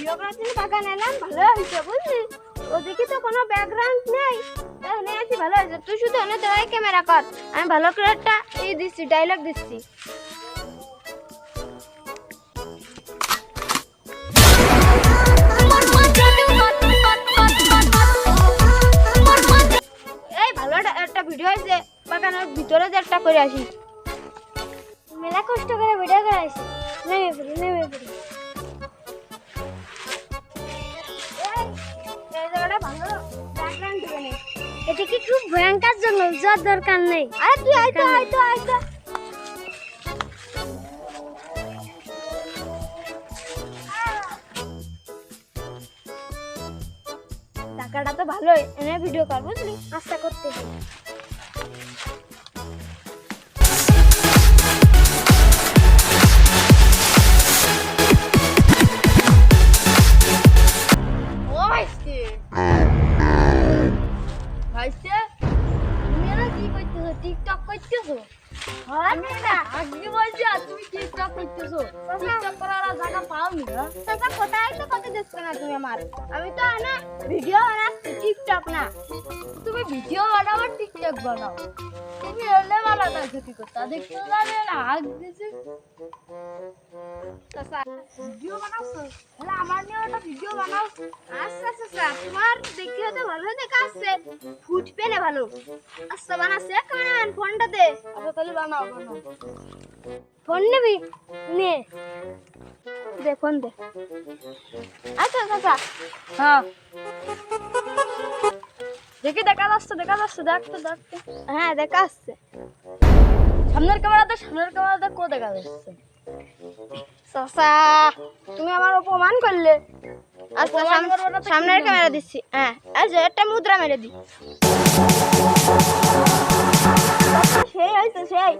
Video করার জন্য বাগান এলাম, ভালো হয়েছে বুঝলি। ওদিকে তো কোনো ব্যাকগ্রাউন্ড নেই, এখানে আছি, ভালো হয়েছে। তুই শুধু এনে দাঁড়াই ক্যামেরা কর, আমি ভালো করে একটা দিচ্ছি, ডায়লগ দিচ্ছি। এই ভালো একটা ভিডিও হয়েছে, বাগানের ভিতরে যে একটা করে আসি। মেলা কষ্ট করে ভিডিও করে আসি, নেমে পড়ি। এই জায়গাটা ভালো ব্যাকগ্রাউন্ড দেবে না, এটা কি খুব ভয়ঙ্কর জঙ্গল, যার দরকার নেই। আরে তুই আইতো টাকাটা তো ভালোই, এনে ভিডিও কর বুঝলি, আশা করতে হবে। টিকটক করতেছো? আমি না আগে বলছি আর তুমি টিকটক করতেছো। টিকটক করার জায়গা পাওনি? টাকা কোথায় তো কত দেখছো না তুমি আমার? আমি তো না ভিডিও বানাচ্ছি, টিকটক না। তুমি ভিডিও বানাও আর টিকটক বানাও, তুমি এলে বানাতে কি করতে দেখতে জানে না? আগ দিছি ভিডিও বানাচ্ছো, তাহলে আমার নিয়ে একটা ভিডিও বানাও। আচ্ছা তোমার দেখে তো ভালো দেখাচ্ছে, ফুটবে না ভালো। আচ্ছা বানাচ্ছে, ক্যামেরাম্যান ফোনটা দে। আচ্ছা তাহলে বানাও। ফোন নিবি? নে দে, ফোন দে। আচ্ছা হ্যাঁ দেখি দেখা যাচ্ছে, দেখতে হ্যাঁ দেখা যাচ্ছে। সামনের ক্যামেরাতে কো দেখা যাচ্ছে? চাচা তুমি আমার অপমান করলে। আচ্ছা সামনের ক্যামেরা দিচ্ছি, হ্যাঁ আচ্ছা একটা মুদ্রা মেরে দি। সেই হয়েছে, সেই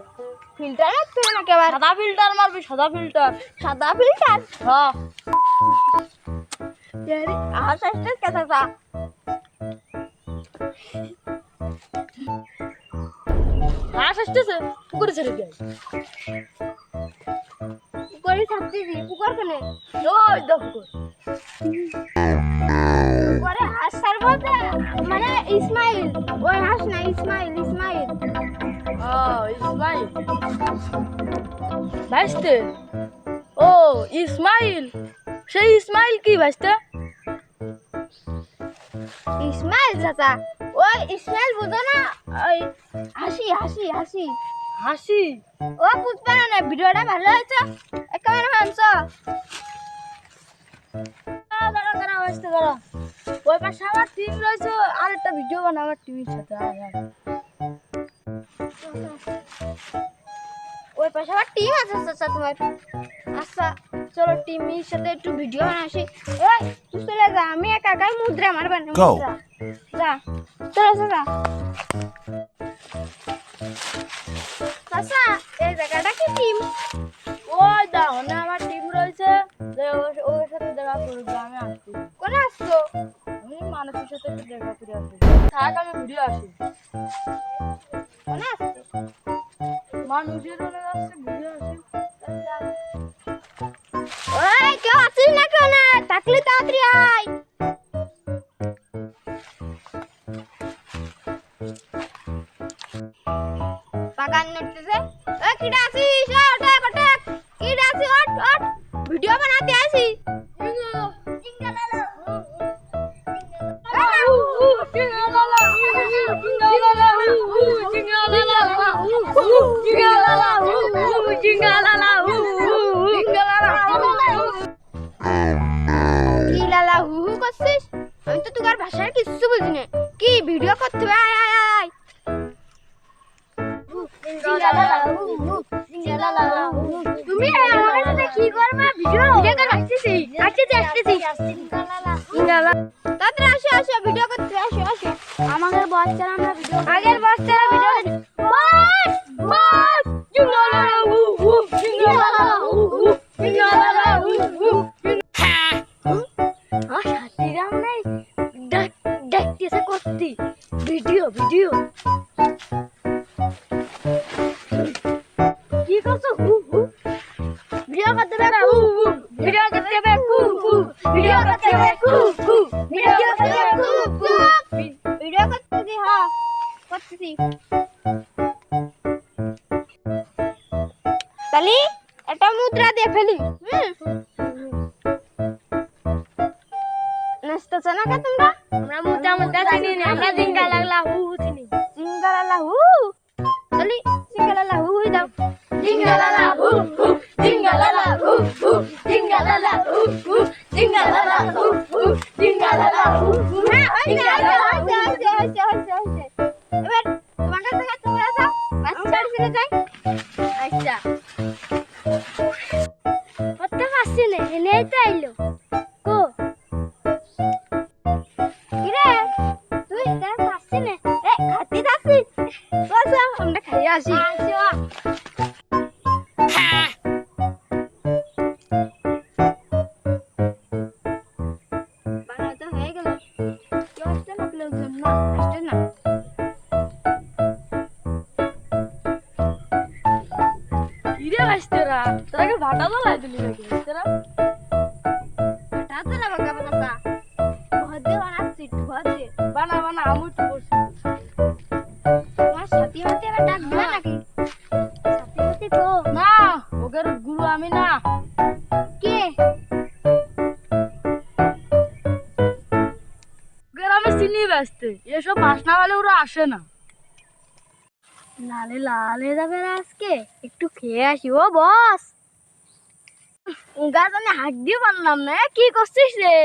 ফিল্টার রাখতে না কেবার? সাদা ফিল্টার মারবি, সাদা ফিল্টার হ্যাঁ। আর চেষ্টা কে চাচা? হাঁস আসতেছে, পুকুরে ছেড়ে দিয়ে। পুকুরে ছাড়তেছি? পুকুর কেনে? ওই দো পুকুর। পুকুরে হাঁস ছাড়বো মানে ইসমাইল, ওই হাঁস না, ইসমাইল। ইসমাইল ভাইস্তে? ও ইসমাইল, সেই ইসমাইল কি ভাইস্তে? ইসমাইল চাচা, ওই ইসমাইল বুঝো না? ওই হাসি ও বুঝবে না। ভিডিওটা ভালো হয়েছে, একেবারে মানছ। দাঁড়া আসতে দাঁড়া, ওই পাশে আমার টিম রয়েছে, আর একটা ভিডিও বানাবো আমার টিমের সাথে। ওই পাশে আমার টিম আছে চাচা তোমার। আচ্ছা চলো টিমের সাথে একটু ভিডিও বানাসি। এই তুই চলে যা, আমি একাই মুদ্রা মারবা না। যা চলো চাচা। এই জায়গাটা কি টিম? ওই দাও না, আমার টিম রয়েছে, ওর সাথে দেখা করবো। আমি আসছি। কোনে আসছো? আমি মানুষের সাথে একটু দেখা করে আসি। থাক আমি ঘুরে আসি। কোনে আসছে? মানুষের অনেক আসছে, ঘুরে আসি। ওই কেউ আছিস না? কেউ না থাকলে তাড়াতাড়ি আয়। বাগান নড়তেছে। ওই কিডা আছিস? কিডা আছিস? ওঠ ভিডিও বানাতে আসি। আমি তো তোমার ভাষার কিছু বুঝি না। কি ভিডিও করতে হবে? আয় তুমি আমার সাথে কি করবে? ভিডিও আসতেছি। তাড়াতাড়ি আসো ভিডিও করতে। আসো আমাদের বাচ্চারা, আমরা ভিডিও আগের বাচ্চারা ভিডিও ভিডিও কি করছো? ভিডিও করতে হবে, ভিডিও করতে হবে, ভিডিও তালি একটা মুদ্রা দিয়ে ফেলি নাচতেছ না কে তোমরা? আমরা মুদ্রা মুদ্রা চিনি না, আমরা জিঙ্গা লাগলা হু হু চিনি। জিঙ্গালালা হু তালি জিঙ্গালালা হু হই দাও জিঙ্গালালা হু হু, জিঙ্গালালা হু হু, জিঙ্গালালা হু হু, জিঙ্গালালা হু হু, জিঙ্গালালা হু হু। হ্যাঁ হইছে এবার তোমার কাছে থেকে তোমরা যাও বাচ্চা ছেড়ে যাই আচ্ছা করতে পারছি না, এনেই তো আইলো কো কিরে তুই দেখ আসছিস না এ খাতি দাসি বসা আমরা খাই আসি বাংলা তো হয়ে গেল কেউ আসছে না লোকজন না আসছে না কিরে বাস্তেরা তোরাকে ভাটা বলাই দিলি নাকি বাস্তেরা? তাতে না বাবা বাবা ভদ্রে বানাচ্ছি ভদ্রে বানা বানা আমি তো বসি। তোমার সাথী মাতে এবার ডাক দিবা নাকি সাথী মাতে তো না ওদের গুরু আমি না। কে ওদের আমি চিনি বাস্তে, এসব ভাষণা বলে ওরা আসে না। লালে লালে যাবে না আজকে একটু খেয়ে আসি ও বস গাছ আমি হাত দিয়ে বানলাম না কি করছিস রে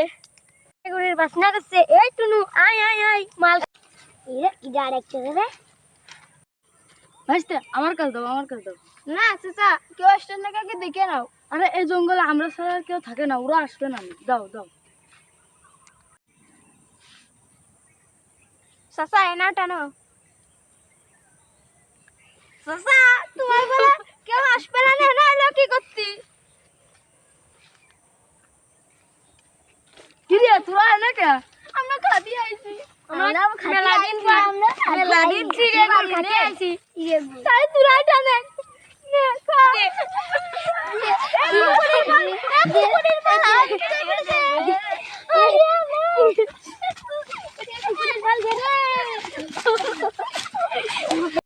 এগুলির বাসনা করছে এই টুনু আয় আয় আয় মাল এরে কি ডাইরেক্ট রে বাস্তে আমার কাছে দাও, আমার কাছে দাও। না চাচা কেউ আসছে না কাকে দেখে নাও আরে এই জঙ্গলে আমরা ছাড়া আর কেউ থাকে না, ওরা আসবে না। দাও দাও। চাচা এনা টানো চাচা তোমার বলে কেউ আসবে না না এলো কি করতি কিরে তোরা এনে কে? আমরা খাদি আইছি আমরা মেলাদিন পর মেলাদিন ফিরে খাদি আইছি তাই তুই টানে নে খা